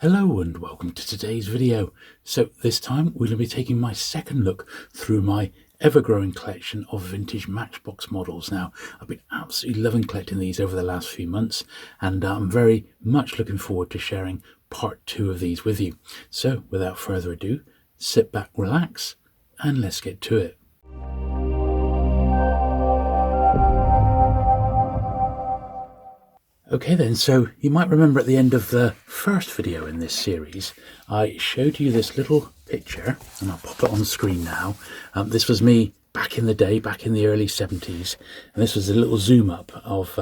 Hello and welcome to today's video. So this time we're going to be taking my second look through my ever-growing collection of vintage Matchbox models. Now, I've been absolutely loving collecting these over the last few months, and I'm very much looking forward to sharing part 2 of these with you. So without further ado, sit back, relax, and let's get to it. Okay then, so you might remember at the end of the first video in this series, I showed you this little picture, and I'll pop it on the screen now. This was me back in the day, back in the early 70s, and this was a little zoom up of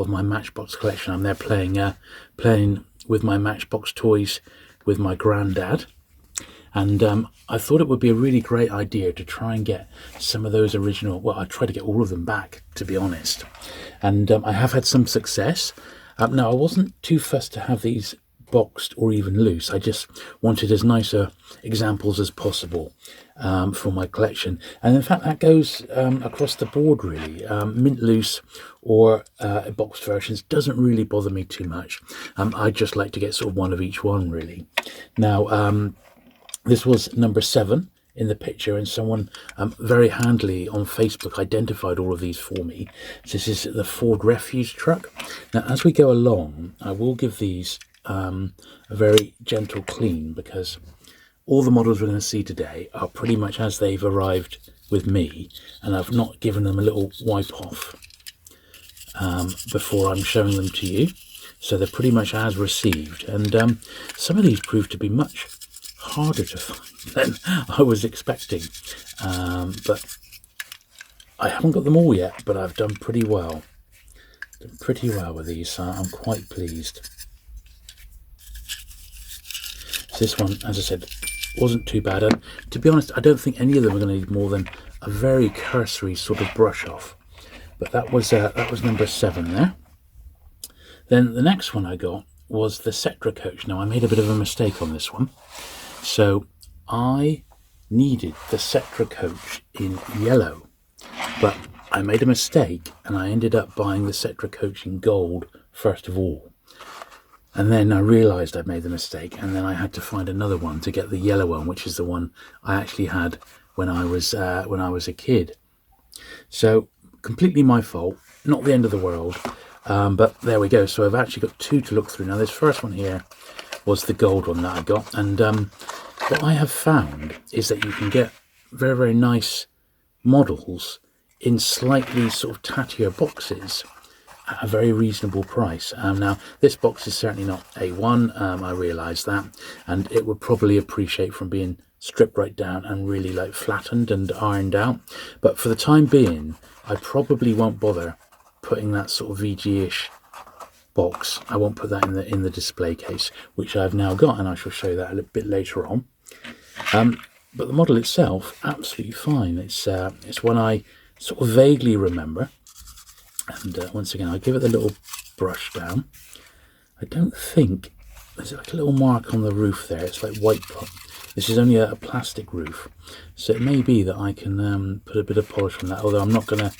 my Matchbox collection. I'm there playing with my Matchbox toys with my granddad. And I thought it would be a really great idea to try and get some of those original, well, I tried to get all of them back, to be honest. And I have had some success. Now, I wasn't too fussed to have these boxed or even loose. I just wanted as nicer examples as possible for my collection. And in fact, that goes across the board, really. Mint loose or boxed versions doesn't really bother me too much. I just like to get sort of one of each one, really. Now, this was number 7 in the picture, and someone very handily on Facebook identified all of these for me. So this is the Ford Refuge truck. Now, as we go along, I will give these a very gentle clean, because all the models we're going to see today are pretty much as they've arrived with me, and I've not given them a little wipe off before I'm showing them to you. So they're pretty much as received, and some of these proved to be much harder to find than I was expecting, but I haven't got them all yet, but I've done pretty well with these, so I'm quite pleased. So this one, as I said, wasn't too bad, and to be honest, I don't think any of them are going to need more than a very cursory sort of brush off. But that was number 7 there. Then the next one I got was the Setra coach. Now, I made a bit of a mistake on this one. So I needed the Setra coach in yellow, but I made a mistake and I ended up buying the Setra coach in gold first of all. And then I realised I'd made the mistake, and then I had to find another one to get the yellow one, which is the one I actually had when I was a kid. So completely my fault, not the end of the world, but there we go. So I've actually got 2 to look through. Now, this first one here was the gold one that I got, and what I have found is that you can get very, very nice models in slightly sort of tattier boxes at a very reasonable price. Now, this box is certainly not A1, I realise that, and it would probably appreciate from being stripped right down and really like flattened and ironed out, but for the time being I probably won't bother putting that sort of VG-ish box. I won't put that in the display case, which I've now got, and I shall show you that a little bit later on. But the model itself, absolutely fine. It's one I sort of vaguely remember, and once again, I give it a little brush down. I don't think there's like a little mark on the roof there. It's like white put. This is only a plastic roof, so it may be that I can put a bit of polish on that, although I'm not going to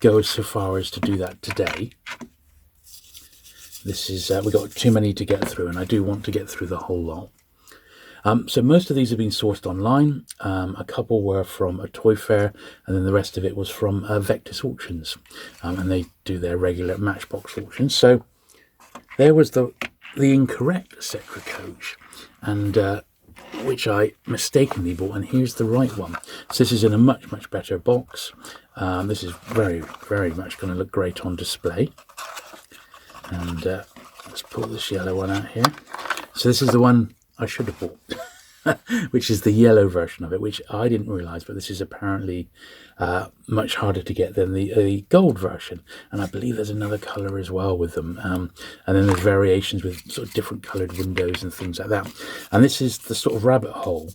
go so far as to do that today. This is, we've got too many to get through, and I do want to get through the whole lot. So most of these have been sourced online. A couple were from a toy fair, and then the rest of it was from Vectis auctions, and they do their regular Matchbox auctions. So there was the incorrect Setra coach, and which I mistakenly bought, and here's the right one. So this is in a much, much better box. This is very, very much going to look great on display. And let's pull this yellow one out here. So this is the one I should have bought, which is the yellow version of it, which I didn't realise, but this is apparently much harder to get than the gold version. And I believe there's another colour as well with them. And then there's variations with sort of different coloured windows and things like that. And this is the sort of rabbit hole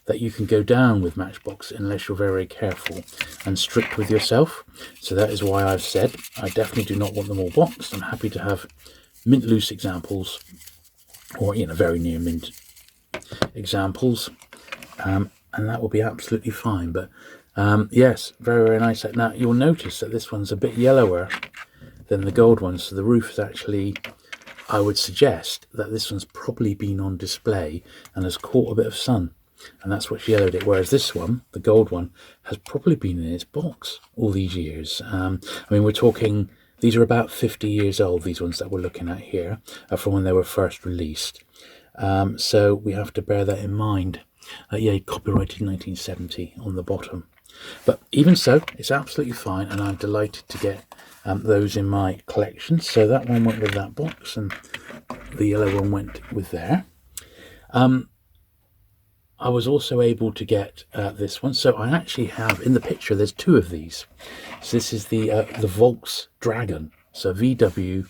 that you can go down with Matchbox unless you're very careful and strict with yourself. So that is why I've said I definitely do not want them all boxed. I'm happy to have mint loose examples, or very near mint examples, and that will be absolutely fine. But yes, very, very nice. Now you'll notice that this one's a bit yellower than the gold one, so the roof is actually I would suggest that this one's probably been on display and has caught a bit of sun, and that's what's yellowed it, whereas this one, the gold one, has probably been in its box all these years. I mean, we're talking, these are about 50 years old, these ones that we're looking at here, from when they were first released. So we have to bear that in mind. Yeah, copyrighted 1970 on the bottom. But even so, it's absolutely fine, and I'm delighted to get those in my collection. So that one went with that box, and the yellow one went with there. I was also able to get this one. So I actually have, in the picture, there's two of these. So this is the Volksdragon. So Volkswagen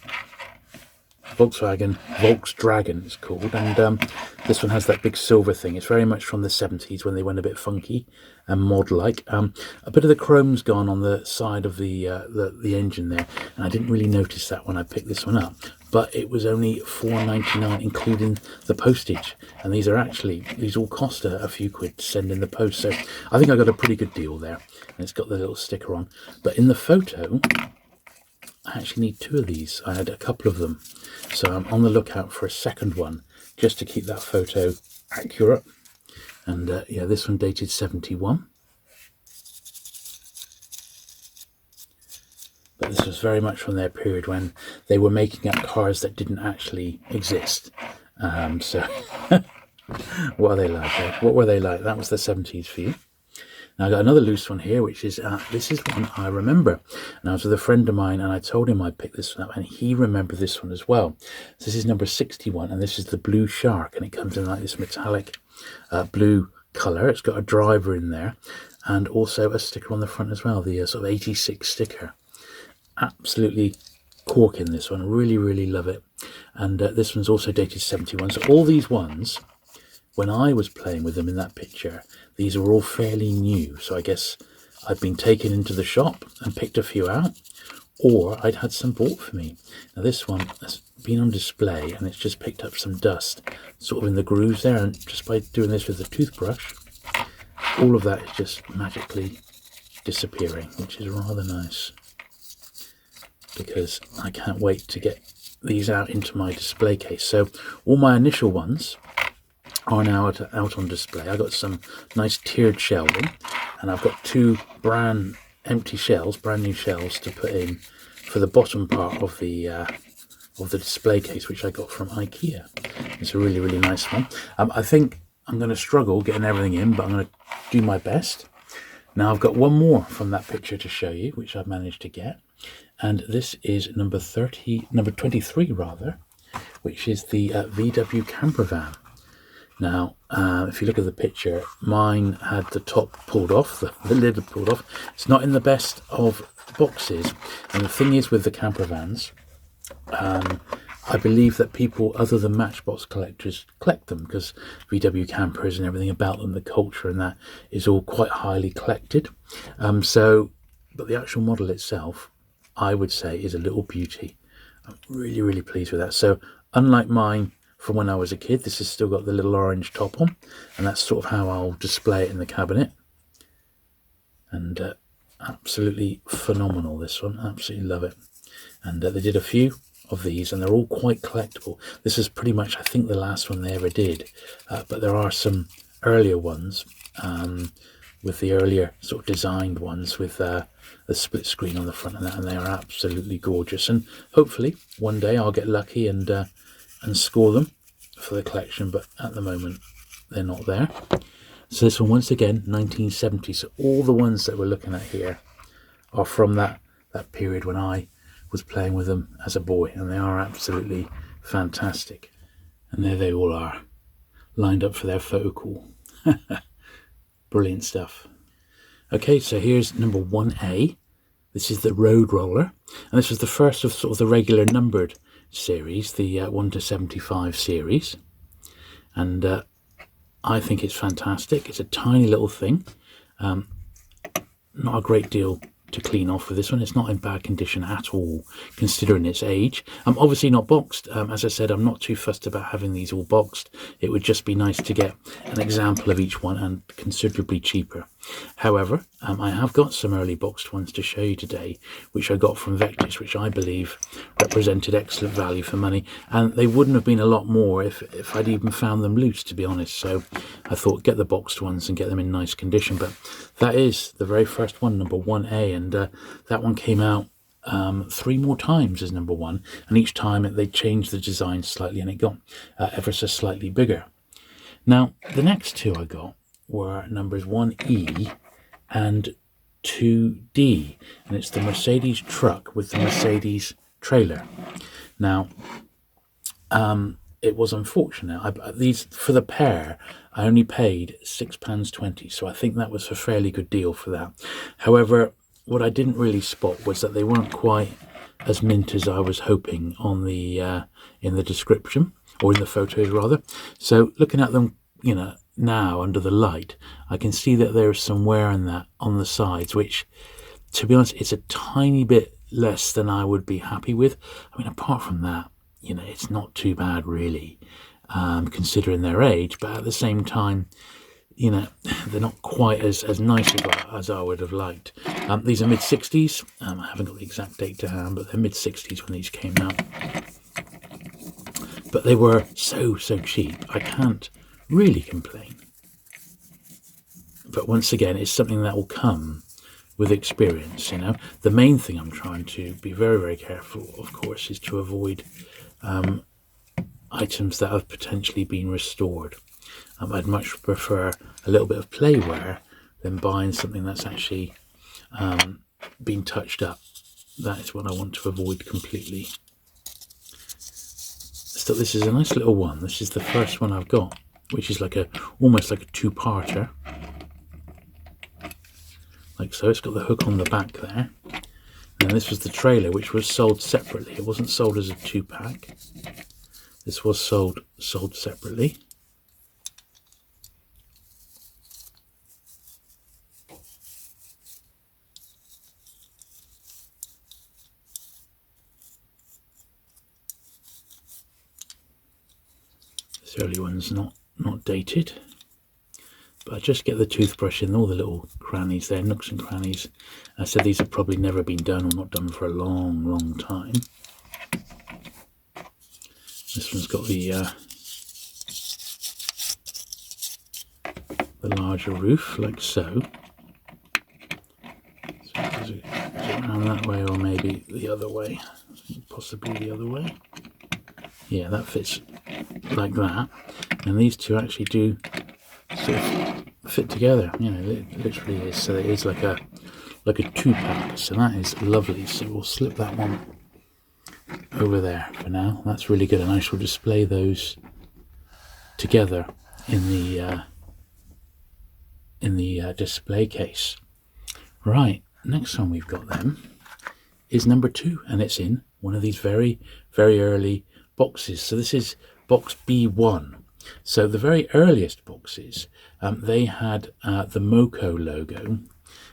Voltsdragon it's called, and this one has that big silver thing. It's very much from the 70s when they went a bit funky and mod-like. A bit of the chrome's gone on the side of the engine there, and I didn't really notice that when I picked this one up. But it was only $4.99, including the postage, and these all cost a few quid to send in the post. So I think I got a pretty good deal there, and it's got the little sticker on. But in the photo, I actually need two of these. I had a couple of them, so I'm on the lookout for a second one just to keep that photo accurate. And yeah, this one dated 71, but this was very much from their period when they were making up cars that didn't actually exist. So what are they like? Eh? What were they like? That was the 70s for you. Now I got another loose one here, which is, this is one I remember. And I was with a friend of mine, and I told him I'd pick this one up, and he remembered this one as well. So this is number 61, and this is the Blue Shark, and it comes in like this metallic blue colour. It's got a driver in there, and also a sticker on the front as well, the sort of 86 sticker. Absolutely corking this one, really, really love it. And this one's also dated 71. So all these ones, when I was playing with them in that picture, these were all fairly new. So I guess I'd been taken into the shop and picked a few out, or I'd had some bought for me. Now this one has been on display, and it's just picked up some dust sort of in the grooves there, and just by doing this with the toothbrush, all of that is just magically disappearing, which is rather nice, because I can't wait to get these out into my display case. So all my initial ones are now out on display. I got some nice tiered shelving, and I've got two brand new shells to put in for the bottom part of the display case, which I got from IKEA. It's a really, really nice one. I think I'm going to struggle getting everything in, but I'm going to do my best. Now I've got one more from that picture to show you, which I've managed to get, and this is number 23 rather, which is the VW camper van. Now, if you look at the picture, mine had the top pulled off, the lid pulled off. It's not in the best of boxes, and the thing is with the camper vans, I believe that people other than Matchbox collectors collect them, because VW campers and everything about them, the culture and that, is all quite highly collected. But the actual model itself, I would say, is a little beauty. I'm really, really pleased with that. So unlike mine from when I was a kid, this has still got the little orange top on, and that's sort of how I'll display it in the cabinet. And absolutely phenomenal, this one. Absolutely love it. And they did a few of these, and they're all quite collectible. This is pretty much, I think, the last one they ever did, but there are some earlier ones with the earlier sort of designed ones with the split screen on the front and that, and they are absolutely gorgeous. And hopefully one day I'll get lucky and score them for the collection, but at the moment they're not there. So this one, once again, 1970. So all the ones that we're looking at here are from that period when I was playing with them as a boy, and they are absolutely fantastic. And there they all are, lined up for their photo call. Brilliant stuff. Okay, so here's number 1A. This is the Road Roller, and this was the first of sort of the regular numbered series, the 1 to 75 series. And I think it's fantastic. It's a tiny little thing, not a great deal to clean off with this one. It's not in bad condition at all, considering its age. I'm obviously not boxed. As I said, I'm not too fussed about having these all boxed. It would just be nice to get an example of each one, and considerably cheaper. However, I have got some early boxed ones to show you today, which I got from Vectis, which I believe represented excellent value for money, and they wouldn't have been a lot more if I'd even found them loose, to be honest. So I thought, get the boxed ones and get them in nice condition. But that is the very first one, number 1A, and that one came out 3 more times as number 1, and each time they changed the design slightly and it got ever so slightly bigger. Now the next 2 I got were numbers 1E and 2D, and it's the Mercedes truck with the Mercedes trailer. Now it was unfortunate. These, for the pair, I only paid £6.20, so I think that was a fairly good deal for that. However, what I didn't really spot was that they weren't quite as mint as I was hoping on the in the description, or in the photos rather. So looking at them, you know, now under the light, I can see that there's some wear in that on the sides, which, to be honest, it's a tiny bit less than I would be happy with. I mean, apart from that, you know, it's not too bad really, considering their age, but at the same time, you know, they're not quite as nice as I would have liked. These are mid-60s. I haven't got the exact date to hand, but they're mid-60s when these came out. But they were so cheap. I can't really complain. But once again, it's something that will come with experience, you know. The main thing I'm trying to be very careful, of course, is to avoid items that have potentially been restored. I'd much prefer a little bit of play wear than buying something that's actually been touched up. That is what I want to avoid completely. So this is a nice little one. This is the first one I've got, which is like almost like a 2-parter. Like so. It's got the hook on the back there. And this was the trailer, which was sold separately. It wasn't sold as a 2-pack. This was sold separately. This early one's not dated, but I just get the toothbrush in all the little crannies there, nooks and crannies. I said these have probably never been done, or not done for a long time. This one's got the larger roof, like so. So is it around that way, or maybe the other way? Possibly the other way. Yeah, that fits like that. And these two actually do sort of fit together. You know, it literally is. So it is like a 2-pack. So that is lovely. So we'll slip that one over there for now. That's really good, and I shall display those together in the display case. Right, next one we've got then is number 2, and it's in one of these very early boxes. So this is box B1. So the very earliest boxes, they had the Moco logo,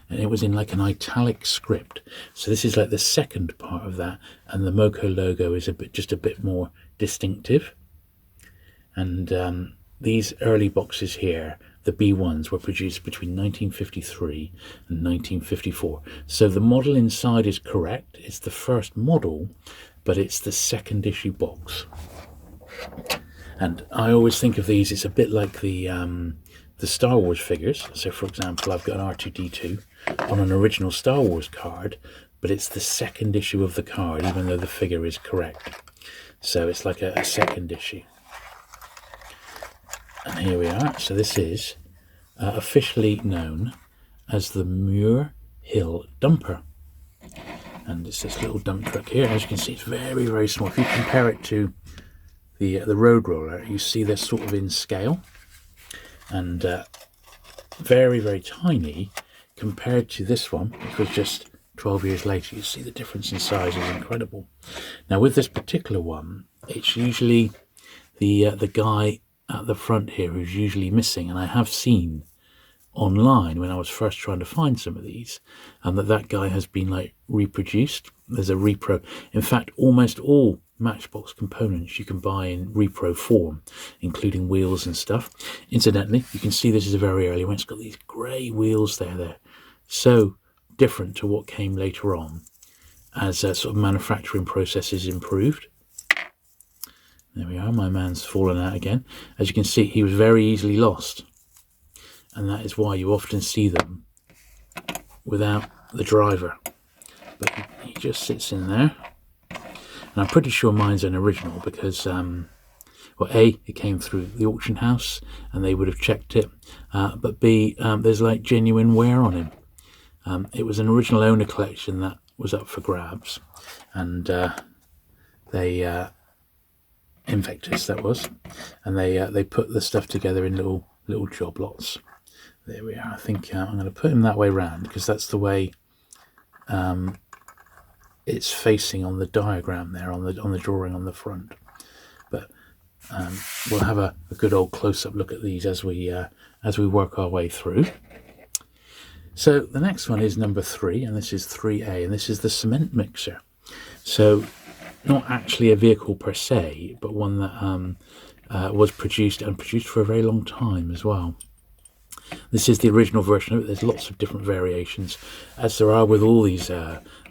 and it was in like an italic script. So this is like the second part of that, and the Moco logo is just a bit more distinctive. And these early boxes here, the B1s, were produced between 1953 and 1954. So the model inside is correct. It's the first model, but it's the second issue box. And I always think of these, it's a bit like the Star Wars figures. So for example, I've got an R2-D2 on an original Star Wars card, but it's the second issue of the card, even though the figure is correct. So it's like a second issue. And here we are. So this is officially known as the Muir Hill Dumper. And it's this little dump truck here. As you can see, it's very small. If you compare it to the road roller, you see they're sort of in scale. And very tiny compared to this one, which was just 12 years later. You see the difference in size is incredible. Now with this particular one, it's usually the guy at the front here who's usually missing, and I have seen online when I was first trying to find some of these, and that guy has been like reproduced. There's a repro. In fact, almost all Matchbox components you can buy in repro form, including wheels and stuff. Incidentally, you can see this is a very early one. It's got these grey wheels there. They're so different to what came later on as sort of manufacturing processes improved. There we are, my man's fallen out again. As you can see, he was very easily lost, and that is why you often see them without the driver. But he just sits in there, and I'm pretty sure mine's an original because well, A, it came through the auction house and they would have checked it, but B, there's like genuine wear on him. It was an original owner collection that was up for grabs, and they Invictus that was, and they put the stuff together in little job lots. There we are. I think I'm going to put him that way round because that's the way it's facing on the diagram there, on the drawing on the front. But we'll have a good old close-up look at these as we work our way through. So the next one is number 3, and this is 3A, and this is the cement mixer. So not actually a vehicle per se, but one that was produced for a very long time as well. This is the original version of it. There's lots of different variations, as there are with all these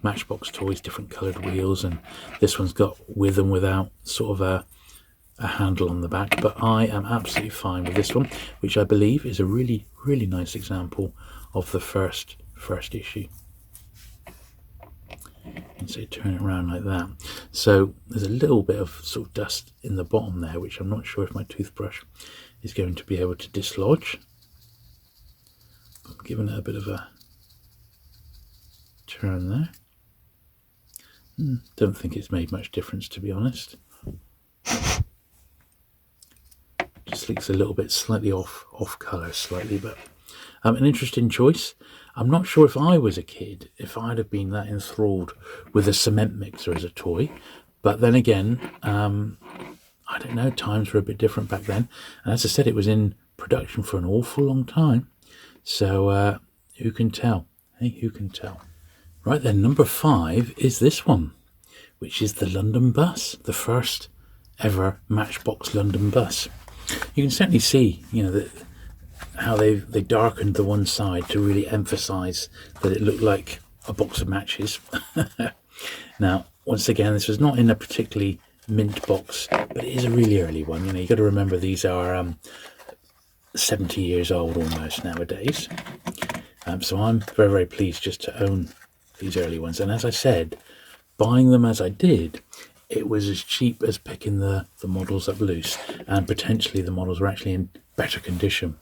Matchbox toys, different coloured wheels, and this one's got with and without sort of a handle on the back. But I am absolutely fine with this one, which I believe is a really, really nice example of the first issue. And so turn it around like that. So there's a little bit of sort of dust in the bottom there, which I'm not sure if my toothbrush is going to be able to dislodge. I'm giving it a bit of a turn there. Don't think it's made much difference, to be honest. Just looks a little bit slightly off colour slightly, but an interesting choice. I'm not sure if I was a kid, if I'd have been that enthralled with a cement mixer as a toy. But then again, I don't know, times were a bit different back then. And as I said, it was in production for an awful long time. So who can tell? Hey, who can tell? Right then, number 5 is this one, which is the London bus, the first ever Matchbox London bus. You can certainly see, you know, how they darkened the one side to really emphasise that it looked like a box of matches. Now, once again, this was not in a particularly mint box, but it is a really early one. You know, you got to remember these are 70 years old almost nowadays. So I'm very, very pleased just to own these early ones. And as I said, buying them as I did, it was as cheap as picking the models up loose, and potentially the models were actually in better condition.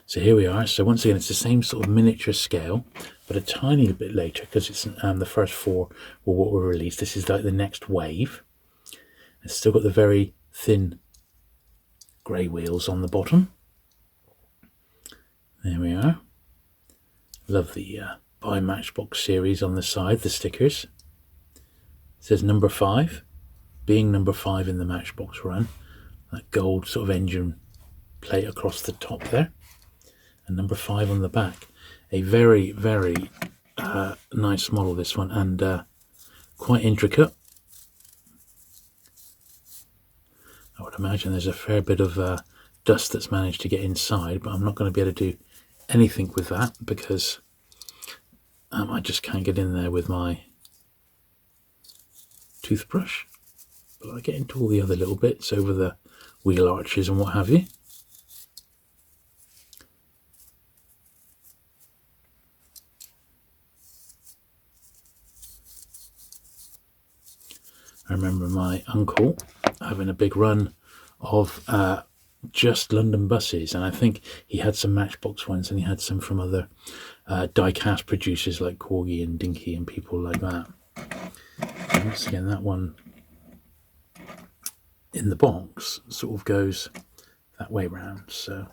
So here we are. So once again, it's the same sort of miniature scale, but a tiny bit later, because it's the first 4 were what were released. This is like the next wave. It's still got the very thin grey wheels on the bottom. There we are. Love the Buy Matchbox series on the side, the stickers. It says number 5, being number 5 in the Matchbox run. That gold sort of engine plate across the top there. And number 5 on the back. A very, very nice model, this one, and quite intricate. I would imagine there's a fair bit of dust that's managed to get inside, but I'm not going to be able to do anything with that because I just can't get in there with my toothbrush. But I get into all the other little bits over the wheel arches and what have you. I remember my uncle having a big run of just London buses, and I think he had some Matchbox ones and he had some from other die-cast producers like Corgi and Dinky and people like that. And once again, that one in the box sort of goes that way round, so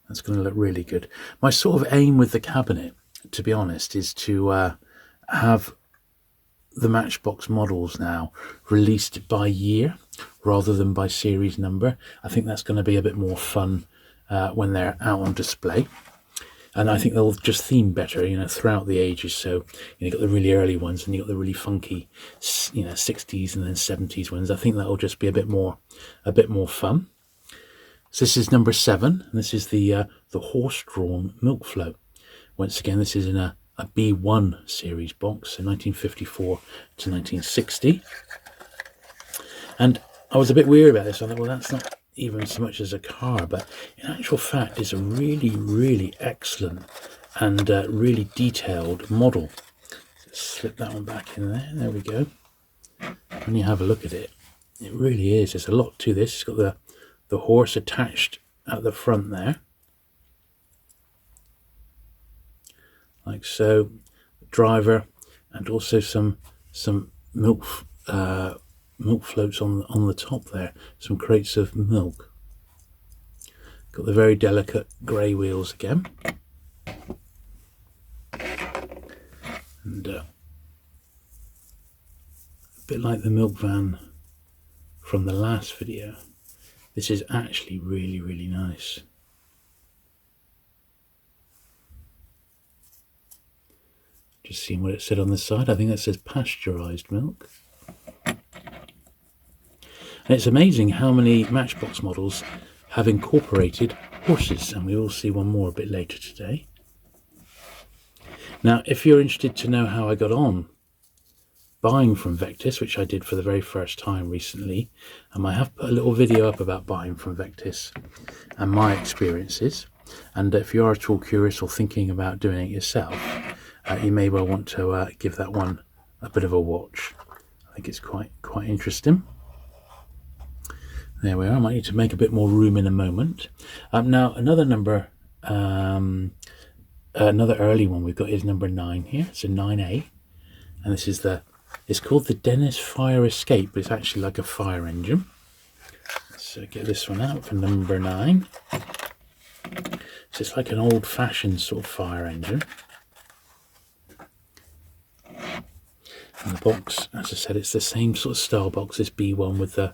that's going to look really good. My sort of aim with the cabinet, to be honest, is to have the Matchbox models now released by year rather than by series number. I think that's going to be a bit more fun when they're out on display. And I think they'll just theme better, you know, throughout the ages. So, you know, you've got the really early ones and you've got the really funky, you know, 60s and then 70s ones. I think that'll just be a bit more fun. So this is number 7, and this is the horse-drawn milk float. Once again, this is in a B1 series box, so 1954 to 1960. And I was a bit weary about this. I thought, well, that's not even so much as a car, but in actual fact, it's a really, really excellent and really detailed model. Let's slip that one back in there. There we go. When you have a look at it, it really is. There's a lot to this. It's got the horse attached at the front there, like so. Driver, and also some milk floats on the top there. Some crates of milk. Got the very delicate grey wheels again, and a bit like the milk van from the last video. This is actually really, really nice. Just seeing what it said on the side. I think that says pasteurised milk. And it's amazing how many Matchbox models have incorporated horses, and we will see one more a bit later today. Now, if you're interested to know how I got on buying from Vectis, which I did for the very first time recently, I have put a little video up about buying from Vectis and my experiences. And if you are at all curious or thinking about doing it yourself, you may well want to give that one a bit of a watch. I think it's quite interesting. There we are. I might need to make a bit more room in a moment. Now another number, another early one we've got is number 9 here. It's a 9A, and this is it's called the Dennis Fire Escape, but it's actually like a fire engine. So get this one out for number 9. So it's like an old-fashioned sort of fire engine. And the box, as I said, it's the same sort of style box as B1 with the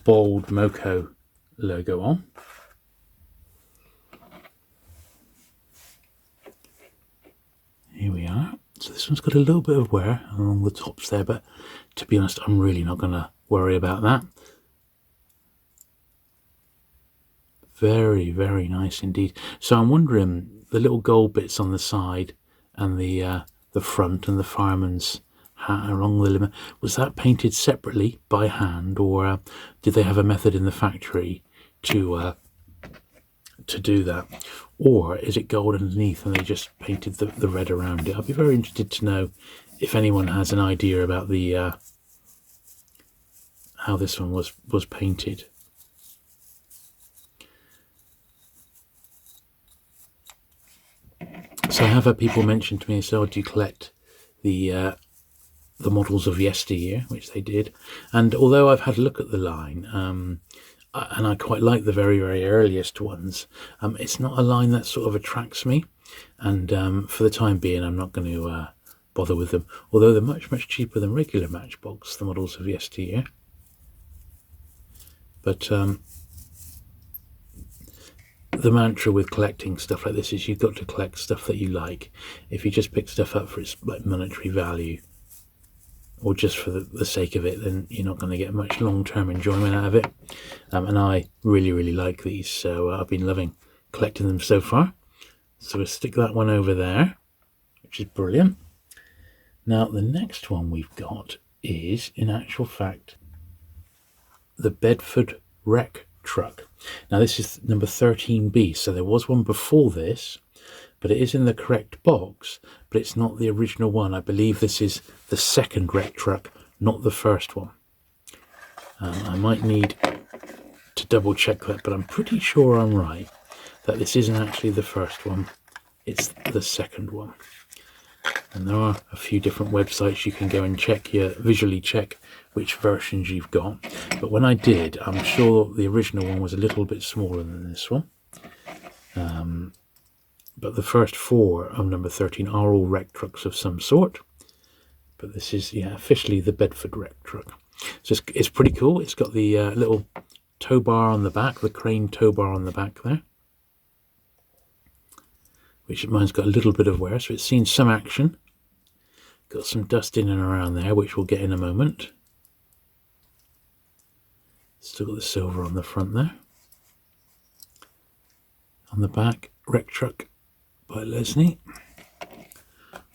bold Moco logo on. Here we are. So this one's got a little bit of wear along the tops there, but to be honest, I'm really not going to worry about that. Very, very nice indeed. So I'm wondering, the little gold bits on the side and the front and the fireman's hat along the limit, was that painted separately by hand, or did they have a method in the factory to do that, or is it gold underneath and they just painted the red around it? I'd be very interested to know if anyone has an idea about the how this one was painted. So I have had people mention to me, so do you collect the models of yesteryear, which they did. And although I've had a look at the line, and I quite like the very, very earliest ones, it's not a line that sort of attracts me. And for the time being, I'm not going to bother with them. Although they're much, much cheaper than regular Matchbox, the models of yesteryear. But the mantra with collecting stuff like this is you've got to collect stuff that you like. If you just pick stuff up for its like monetary value, or just for the sake of it, then you're not going to get much long-term enjoyment out of it. And I really, really like these, so I've been loving collecting them so far. So we'll stick that one over there, which is brilliant. Now the next one we've got is, in actual fact, the Bedford wreck truck. Now this is number 13B, so there was one before this, but it is in the correct box, but it's not the original one. I believe this is the second wreck truck, not the first one. I might need to double check that, but I'm pretty sure I'm right, that this isn't actually the first one, it's the second one. And there are a few different websites you can go and check, visually check which versions you've got. But when I did, I'm sure the original one was a little bit smaller than this one. But the first 4 of number 13 are all wreck trucks of some sort. But this is, officially the Bedford wreck truck. So it's pretty cool. It's got the little tow bar on the back, the crane tow bar on the back there. which mine's got a little bit of wear, so it's seen some action. Got some dust in and around there, which we'll get in a moment. Still got the silver on the front there. On the back, Wreck Truck by Lesney.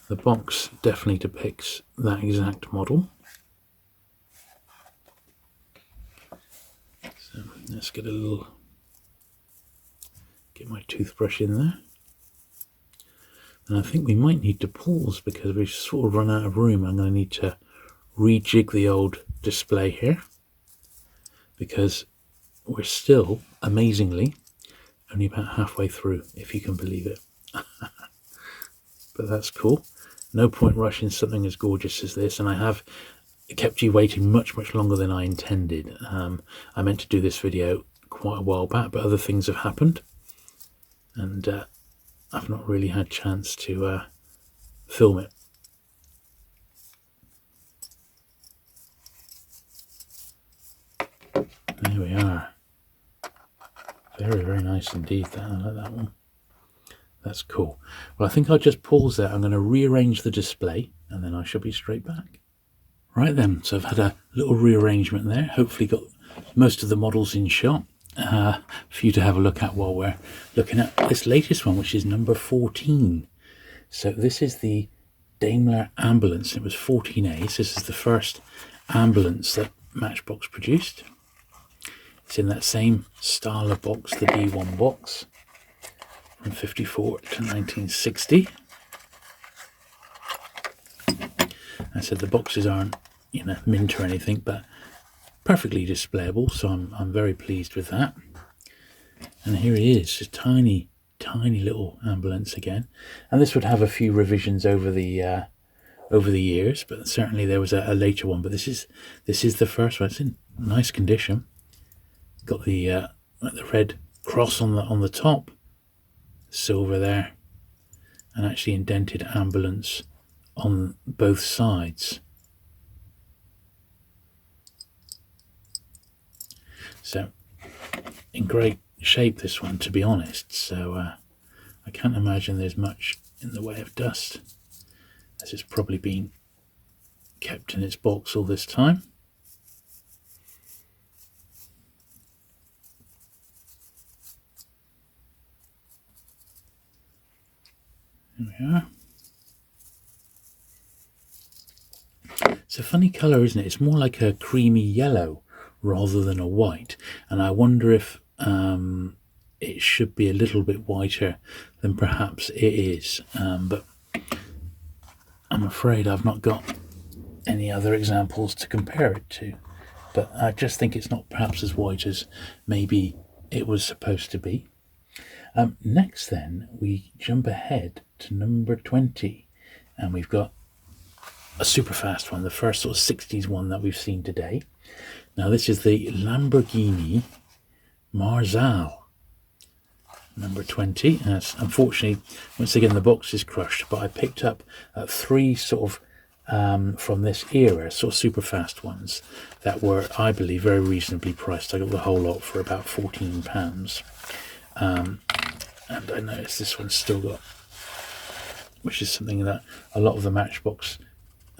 The box definitely depicts that exact model. So let's get my toothbrush in there. And I think we might need to pause because we've sort of run out of room. I'm going to need to rejig the old display here because we're still, amazingly, only about halfway through, if you can believe it. But that's cool. No point rushing something as gorgeous as this, and I have kept you waiting much longer than I intended. I meant to do this video quite a while back, but other things have happened, and I've not really had a chance to film it. There we are. Very nice indeed. I like that one. That's cool. Well, I think I'll just pause there. I'm going to rearrange the display and then I shall be straight back. Right then, so I've had a little rearrangement there. Hopefully got most of the models in shot for you to have a look at while we're looking at this latest one, which is number 14. So this is the Daimler Ambulance. It was 14A. So this is the first ambulance that Matchbox produced. It's in that same style of box, the B1 box, from 54 to 1960. I said the boxes aren't, mint or anything, but perfectly displayable, so I'm very pleased with that. And here it is, just tiny little ambulance again. And this would have a few revisions over the years, but certainly there was a later one. But this is the first one. It's in nice condition. Got the red cross on the top, silver there, and actually indented ambulance on both sides. So in great shape, this one, to be honest. So I can't imagine there's much in the way of dust, as it's probably been kept in its box all this time. There we are. It's a funny colour, isn't it? It's more like a creamy yellow rather than a white. And I wonder if it should be a little bit whiter than perhaps it is. But I'm afraid I've not got any other examples to compare it to. But I just think it's not perhaps as white as maybe it was supposed to be. Next then, we jump ahead to number 20. And we've got a super fast one, the first sort of 60s one that we've seen today. Now this is the Lamborghini Marzal, number 20. Unfortunately, once again, the box is crushed, but I picked up 3 sort of from this era, sort of super fast ones that were, I believe, very reasonably priced. I got the whole lot for about £14. And I noticed this one's still got, which is something that a lot of the Matchbox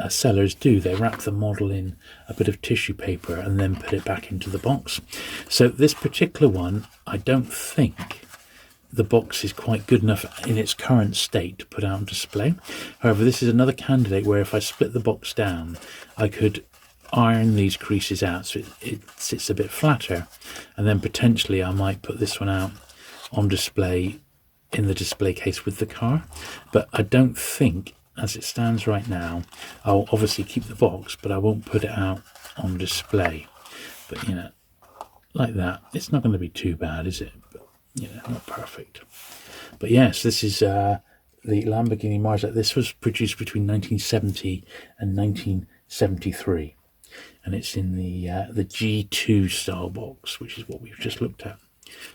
sellers do. They wrap the model in a bit of tissue paper and then put it back into the box. So this particular one, I don't think the box is quite good enough in its current state to put out on display. However, this is another candidate where if I split the box down, I could iron these creases out so it sits a bit flatter, and then potentially I might put this one out on display in the display case with the car. But I don't think, as it stands right now, I'll obviously keep the box, but I won't put it out on display. But like that, it's not going to be too bad, is it? But not perfect. But yes, this is the Lamborghini Marzal. This was produced between 1970 and 1973, and it's in the G2 style box, which is what we've just looked at.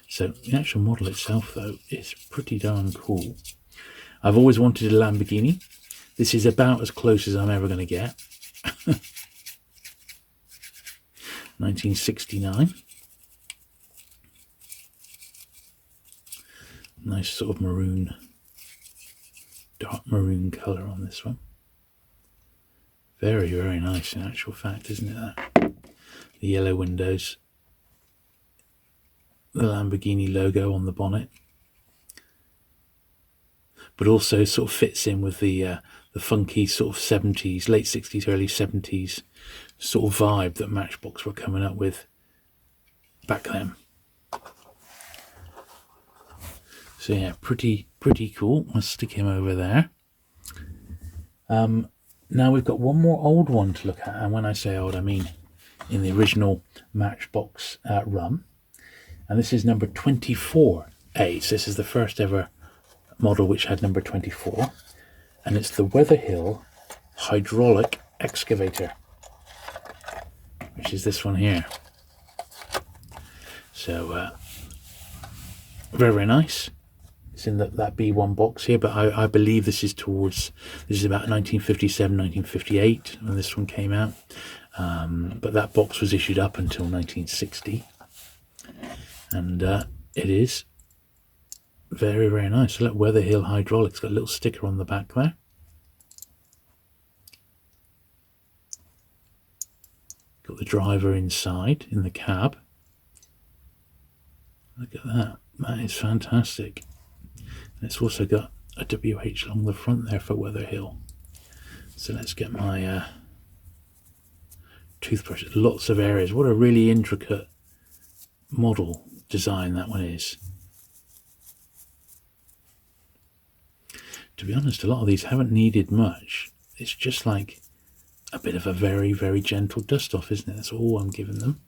So the actual model itself, though, is pretty darn cool. I've always wanted a Lamborghini. This is about as close as I'm ever going to get. 1969. Nice sort of maroon dark maroon colour on this one. Very, very nice in actual fact, isn't it, that? The yellow windows, the Lamborghini logo on the bonnet, but also sort of fits in with the funky sort of 70s, late 60s, early 70s sort of vibe that Matchbox were coming up with back then. So yeah, pretty cool. I'll stick him over there. Now we've got one more old one to look at, and when I say old, I mean in the original Matchbox run. And this is number 24A. So this is the first ever model which had number 24, and it's the Weatherhill hydraulic excavator, which is this one here. So very, very nice. It's in that B1 box here, but I believe this is about 1957, 1958 when this one came out. But that box was issued up until 1960, and it is very, very nice. So look, Weatherhill hydraulics, got a little sticker on the back there. Got the driver inside in the cab. Look at that. That is fantastic. And it's also got a WH along the front there for Weatherhill. So let's get my toothbrush. Lots of areas. What a really intricate model design that one is. To be honest, a lot of these haven't needed much. It's just like a bit of a very, very gentle dust off, isn't it? That's all I'm giving them.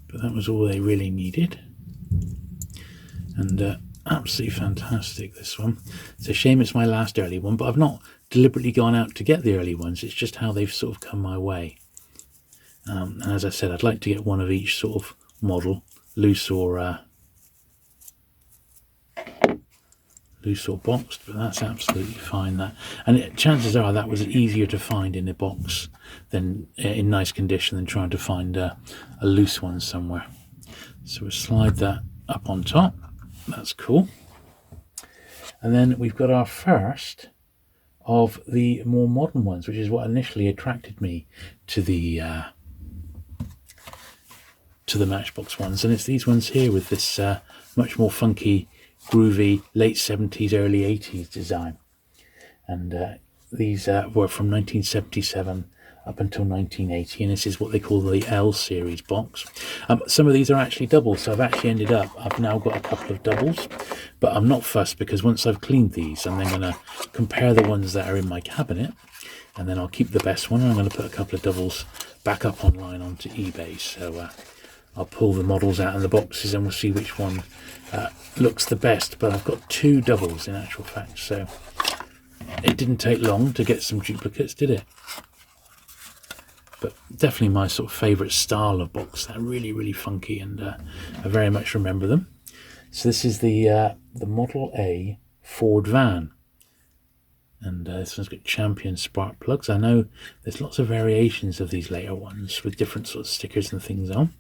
But that was all they really needed. And absolutely fantastic, this one. It's a shame it's my last early one, but I've not deliberately gone out to get the early ones. It's just how they've sort of come my way. And as I said, I'd like to get one of each sort of model, loose or boxed, but that's absolutely fine. That, and chances are that was easier to find in a box than in nice condition than trying to find a loose one somewhere. So we'll slide that up on top. That's cool. And then we've got our first of the more modern ones, which is what initially attracted me to the Matchbox ones, and it's these ones here with this much more funky, groovy late 70s, early 80s design. And these were from 1977 up until 1980, and this is what they call the L series box. Some of these are actually doubles, so I've now got a couple of doubles, but I'm not fussed because once I've cleaned these, I'm then going to compare the ones that are in my cabinet, and then I'll keep the best one, and I'm going to put a couple of doubles back up online onto eBay. So I'll pull the models out in the boxes and we'll see which one looks the best. But I've got two doubles in actual fact, so it didn't take long to get some duplicates, did it? But definitely my sort of favourite style of box. They're really, really funky, and I very much remember them. So this is the Model A Ford van. And this one's got champion spark plugs. I know there's lots of variations of these later ones with different sort of stickers and things on.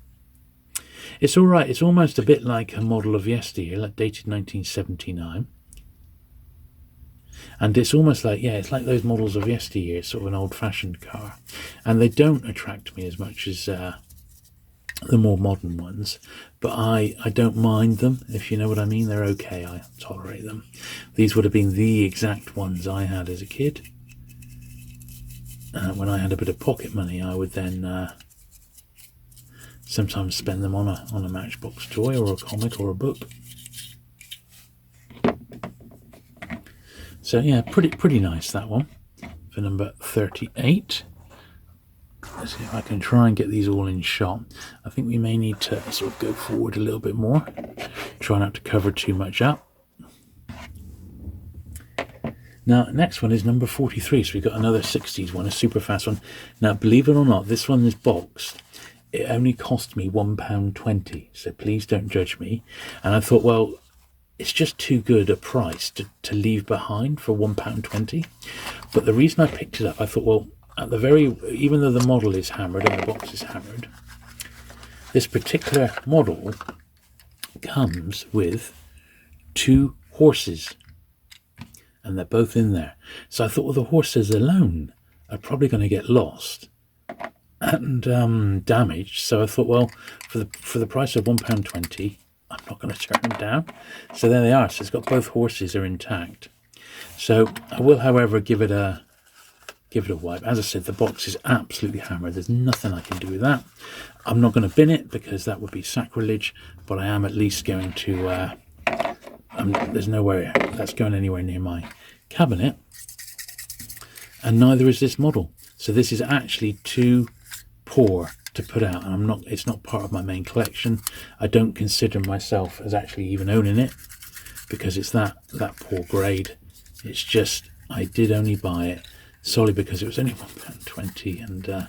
It's all right. It's almost a bit like a model of yesteryear, like dated 1979. And it's almost like, yeah, it's like those models of yesteryear. It's sort of an old-fashioned car. And they don't attract me as much as the more modern ones. But I don't mind them, if you know what I mean. They're okay. I tolerate them. These would have been the exact ones I had as a kid. When I had a bit of pocket money, I would then sometimes spend them on a Matchbox toy or a comic or a book. So yeah, pretty nice, that one for number 38. Let's see if I can try and get these all in shot. I think we may need to sort of go forward a little bit more. Try not to cover too much up. Now, next one is number 43. So we've got another 60s one, a super fast one. Now, believe it or not, this one is boxed. It only cost me £1.20, so please don't judge me. And I thought, well, it's just too good a price to leave behind for £1.20. But the reason I picked it up, I thought, well, even though the model is hammered and the box is hammered, this particular model comes with 2 horses, and they're both in there. So I thought, well, the horses alone are probably going to get lost and damaged. So I thought, well, for the price of £1.20, I'm not going to turn them down. So there they are. So it's got both horses are intact. So I will, however, give it a wipe. As I said, the box is absolutely hammered. There's nothing I can do with that. I'm not going to bin it because that would be sacrilege, but I am at least going to there's nowhere that's going anywhere near my cabinet, and neither is this model. So this is actually too poor to put out, and it's not part of my main collection. I don't consider myself as actually even owning it because it's that poor grade. It's just, I did only buy it solely because it was only £1.20, and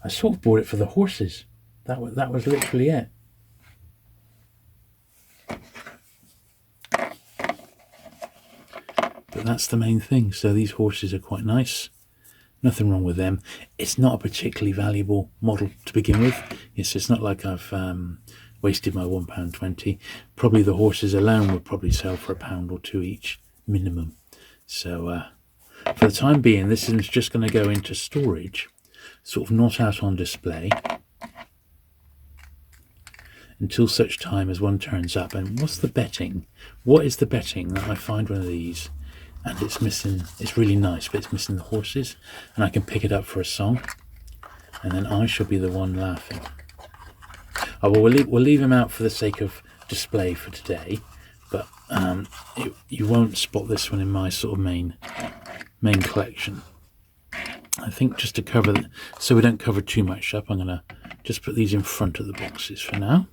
I sort of bought it for the horses. That was literally it. But that's the main thing. So these horses are quite nice. Nothing wrong with them. It's not a particularly valuable model to begin with. Yes, it's not like I've wasted my £1.20. Probably the horses alone would probably sell for £1 or 2 each minimum. So for the time being, this is just going to go into storage, sort of not out on display, until such time as one turns up. And what's the betting? What is the betting that I find one of these and it's missing? It's really nice, but it's missing the horses, and I can pick it up for a song, and then I shall be the one laughing. Oh, well, we'll leave him out for the sake of display for today, but you won't spot this one in my sort of main collection. I think just to cover so we don't cover too much up, I'm going to just put these in front of the boxes for now.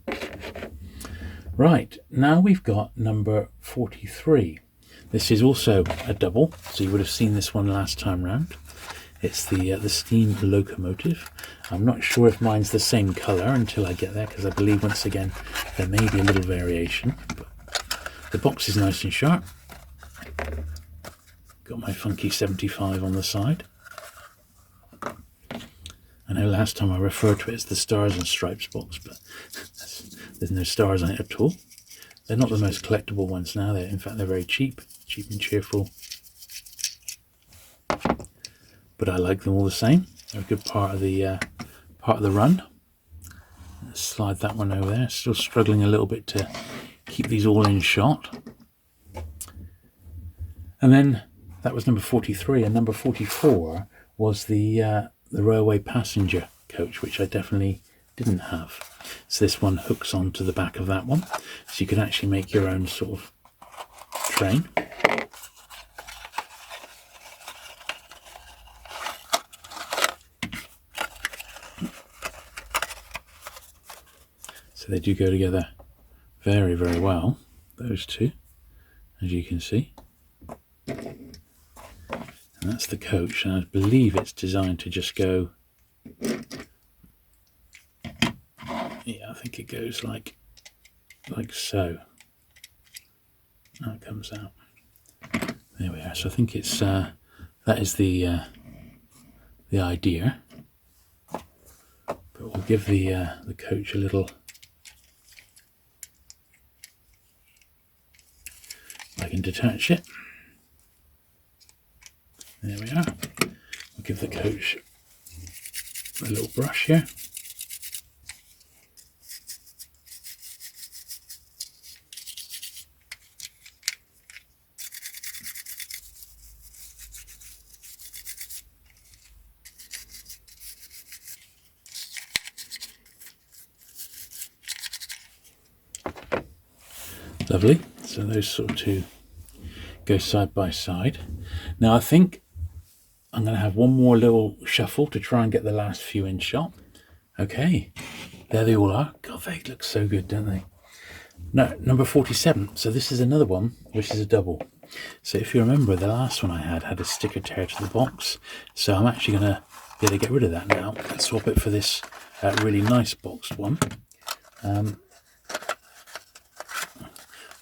Right, now we've got number 43. This is also a double, so you would have seen this one last time round. It's the steam locomotive. I'm not sure if mine's the same colour until I get there, because I believe once again there may be a little variation. But the box is nice and sharp. Got my funky 75 on the side. I know last time I referred to it as the Stars and Stripes box, but there's no stars on it at all. They're not the most collectible ones now. In fact, they're very cheap and cheerful. But I like them all the same. They're a good part of the run. Let's slide that one over there. Still struggling a little bit to keep these all in shot. And then that was number 43, and number 44 was the railway passenger coach, which I definitely didn't have. So this one hooks onto the back of that one, so you can actually make your own sort of train. So they do go together very, very well, those two, as you can see. And that's the coach, and I believe it's designed to just go, yeah, I think it goes like so. Now it comes out. There we are. So I think it's that is the idea. But we'll give the coach a little. I can detach it. There we are. We'll give the coach a little brush here. Lovely. So those sort of two go side by side. Now I think I'm going to have one more little shuffle to try and get the last few in shot. Okay, there they all are. God, they look so good, don't they? No, number 47. So this is another one, which is a double. So if you remember, the last one I had a sticker tear to the box. So I'm actually going to be able to get rid of that now and swap it for this really nice boxed one.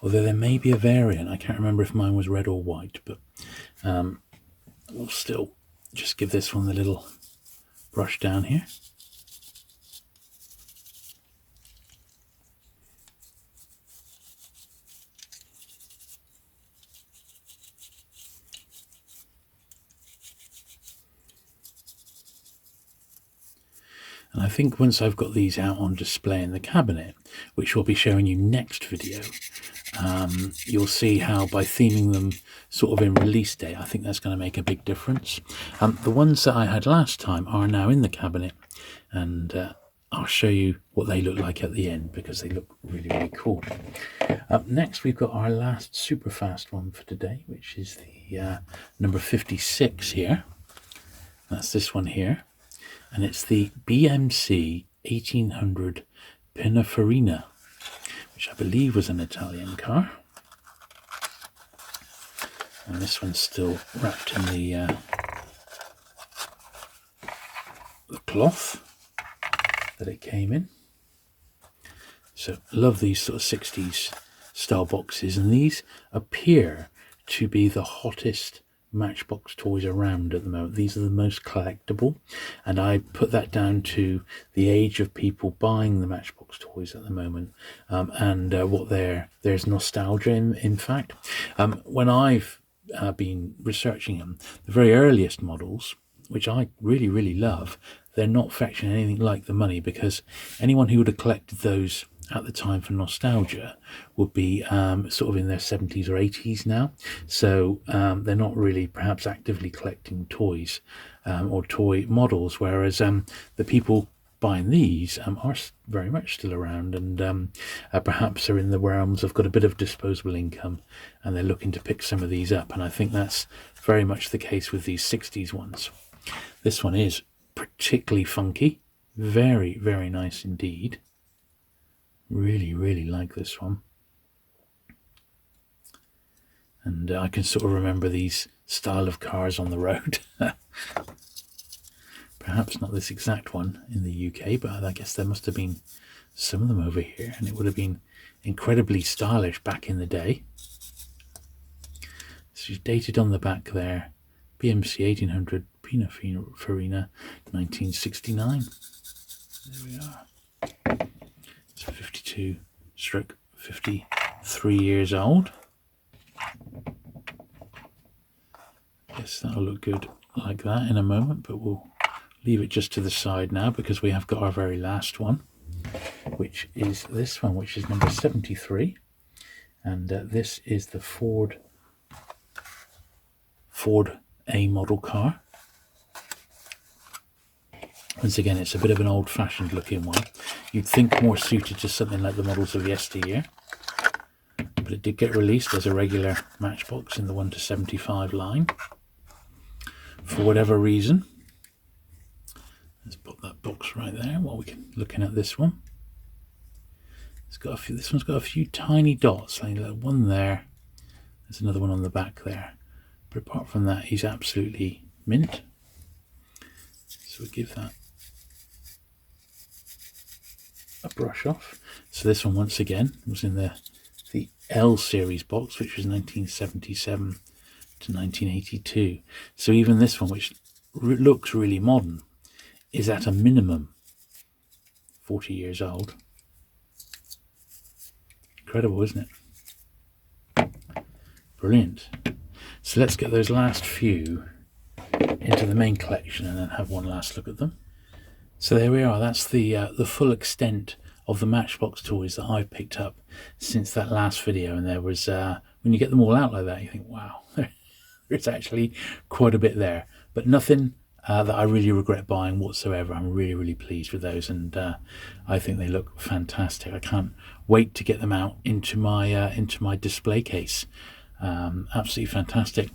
Although there may be a variant. I can't remember if mine was red or white, but we'll still just give this one the little brush down here. And I think once I've got these out on display in the cabinet, which we'll be showing you next video, you'll see how by theming them sort of in release date, I think that's going to make a big difference. The ones that I had last time are now in the cabinet, and I'll show you what they look like at the end because they look really, really cool. Up next, we've got our last super fast one for today, which is the number 56 here. That's this one here. And it's the BMC 1800 Pininfarina, which I believe was an Italian car. And this one's still wrapped in the cloth that it came in. So love these sort of 60s style boxes, and these appear to be the hottest Matchbox toys around at the moment. These are the most collectible, and I put that down to the age of people buying the Matchbox toys at the moment, and what there's nostalgia in fact. When I've been researching them, the very earliest models, which I really, really love, they're not fetching anything like the money, because anyone who would have collected those at the time for nostalgia would be sort of in their 70s or 80s now. So they're not really perhaps actively collecting toys or toy models, whereas the people buying these are very much still around, and perhaps are in the realms of got a bit of disposable income and they're looking to pick some of these up. And I think that's very much the case with these 60s ones. This one is particularly funky, very, very nice indeed. Really, really like this one. And I can sort of remember these style of cars on the road. Perhaps not this exact one in the UK, but I guess there must have been some of them over here, and it would have been incredibly stylish back in the day. So it's dated on the back there, BMC 1800 Pininfarina 1969. There we are. 52/53 years old. Guess that'll look good like that in a moment, but we'll leave it just to the side now because we have got our very last one, which is this one, which is number 73, and this is the Ford A model car. Once again, it's a bit of an old-fashioned looking one. You'd think more suited to something like the models of yesteryear. But it did get released as a regular Matchbox in the 1 to 75 line. For whatever reason. Let's put that box right there while we're looking at this one. It's got a few, this one's got a few tiny dots. Like one there. There's another one on the back there. But apart from that, he's absolutely mint. So we'll give that a brush off. So this one once again was in the L series box, which was 1977 to 1982. So even this one, which looks really modern, is at a minimum 40 years old. Incredible, isn't it? Brilliant. So let's get those last few into the main collection and then have one last look at them. So there we are. That's the full extent of the Matchbox toys that I've picked up since that last video. And there was when you get them all out like that, you think, wow, there's actually quite a bit there, but nothing that I really regret buying whatsoever. I'm really, really pleased with those, and I think they look fantastic. I can't wait to get them out into my display case. Absolutely fantastic.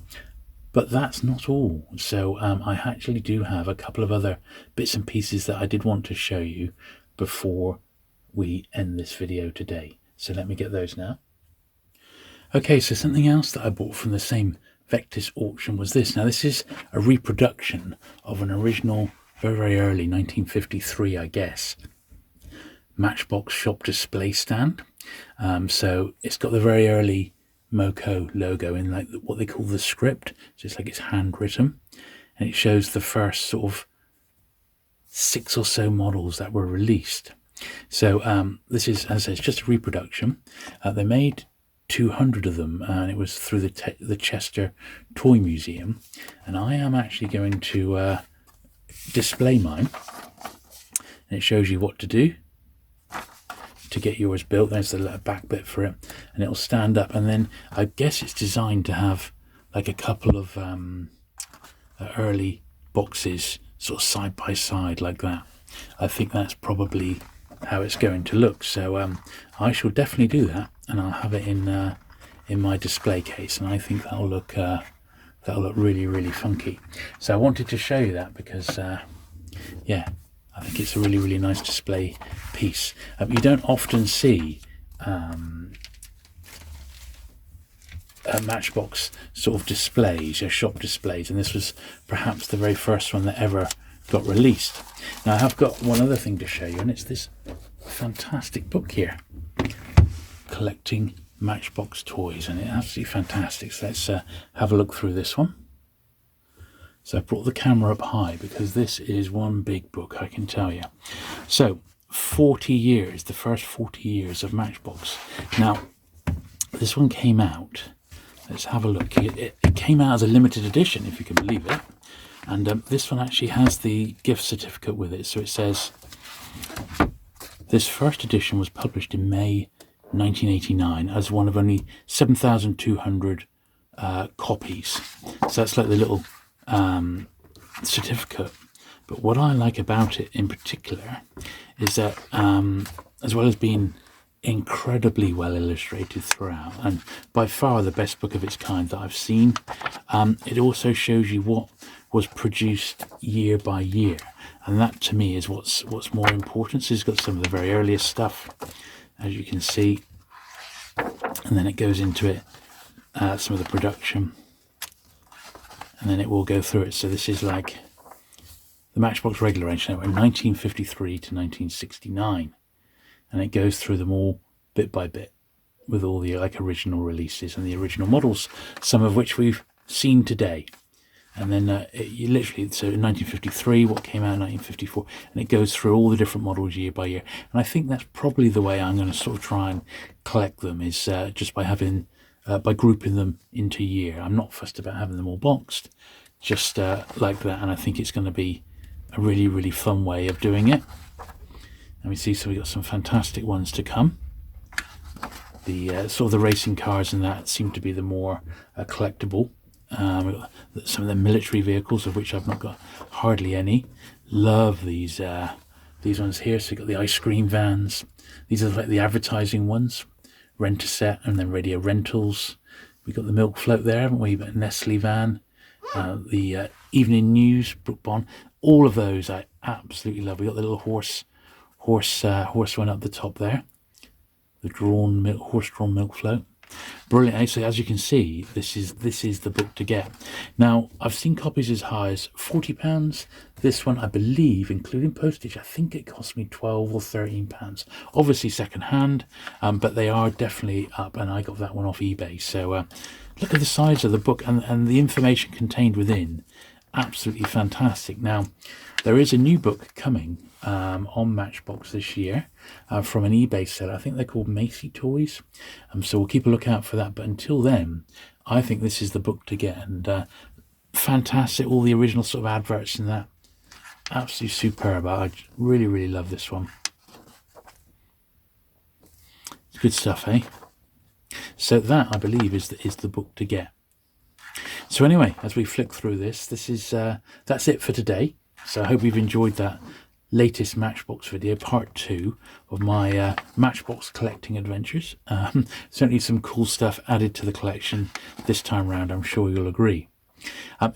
But that's not all. So I actually do have a couple of other bits and pieces that I did want to show you before we end this video today. So let me get those now. Okay, so something else that I bought from the same Vectis auction was this. Now this is a reproduction of an original, very, very early 1953, I guess, Matchbox shop display stand. So it's got the very early Moco logo in like what they call the script, just like it's handwritten, and it shows the first sort of 6 or so models that were released. So this is, as I said, it's just a reproduction. They made 200 of them, and it was through the Chester Toy Museum, and I am actually going to display mine. and it shows you what to do to get yours built. There's the little back bit for it, and it'll stand up, and then I guess it's designed to have like a couple of early boxes sort of side by side like that. I think that's probably how it's going to look. So I shall definitely do that, and I'll have it in my display case, and I think that'll look really, really funky. So I wanted to show you that because yeah, I think it's a really, really nice display piece. You don't often see Matchbox sort of displays, shop displays, and this was perhaps the very first one that ever got released. Now I have got one other thing to show you, and it's this fantastic book here, Collecting Matchbox Toys, and it's absolutely fantastic. So let's have a look through this one. So I brought the camera up high because this is one big book, I can tell you. So 40 years, the first 40 years of Matchbox. Now this one came out, let's have a look. It came out as a limited edition, if you can believe it, and this one actually has the gift certificate with it. So it says this first edition was published in May 1989 as one of only 7,200 copies. So that's like the little certificate. But what I like about it in particular is that as well as being incredibly well illustrated throughout, and by far the best book of its kind that I've seen, it also shows you what was produced year by year, and that to me is what's more important. So it's got some of the very earliest stuff, as you can see, and then it goes into it some of the production, and then it will go through it. So this is like the Matchbox regular range now in 1953 to 1969, and it goes through them all bit by bit with all the like original releases and the original models, some of which we've seen today. And then you literally, so in 1953, what came out in 1954, and it goes through all the different models year by year. And I think that's probably the way I'm going to sort of try and collect them, is just by having, by grouping them into year. I'm not fussed about having them all boxed, just like that. And I think it's going to be a really, really fun way of doing it. And we see, so we've got some fantastic ones to come. The sort of the racing cars and that seem to be the more collectible. We've got some of the military vehicles, of which I've not got hardly any. Love these ones here. So you've got the ice cream vans. These are like the advertising ones. Rent-a-set, and then radio rentals. We've got the milk float there, haven't we? You've got Nestle van, the evening news, Brook Bond. All of those I absolutely love. We've got the little horse one up the top there. The horse-drawn milk float. Brilliant. So as you can see, this is the book to get. Now I've seen copies as high as £40. This one, I believe, including postage, I think it cost me £12 or £13. Obviously second hand, but they are definitely up, and I got that one off eBay. So look at the size of the book and the information contained within. Absolutely fantastic. Now there is a new book coming on Matchbox this year from an eBay seller. I think they're called Macy Toys, so we'll keep a lookout for that. But until then, I think this is the book to get, and fantastic. All the original sort of adverts and that, absolutely superb. I really, really love this one. It's good stuff, eh? So that, I believe, is the book to get. So anyway, as we flick through this is that's it for today. So I hope you've enjoyed that latest Matchbox video, part 2 of my Matchbox collecting adventures. Certainly some cool stuff added to the collection this time round, I'm sure you'll agree.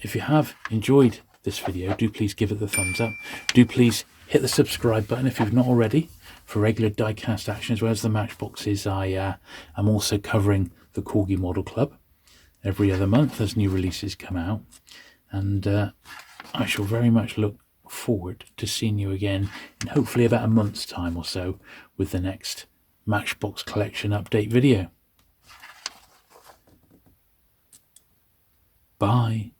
If you have enjoyed this video, do please give it the thumbs up. Do please hit the subscribe button if you've not already, for regular diecast action, as well as the Matchboxes. I'm also covering the Corgi Model Club every other month as new releases come out, and I shall very much look forward to seeing you again in hopefully about a month's time or so with the next Matchbox collection update video. Bye.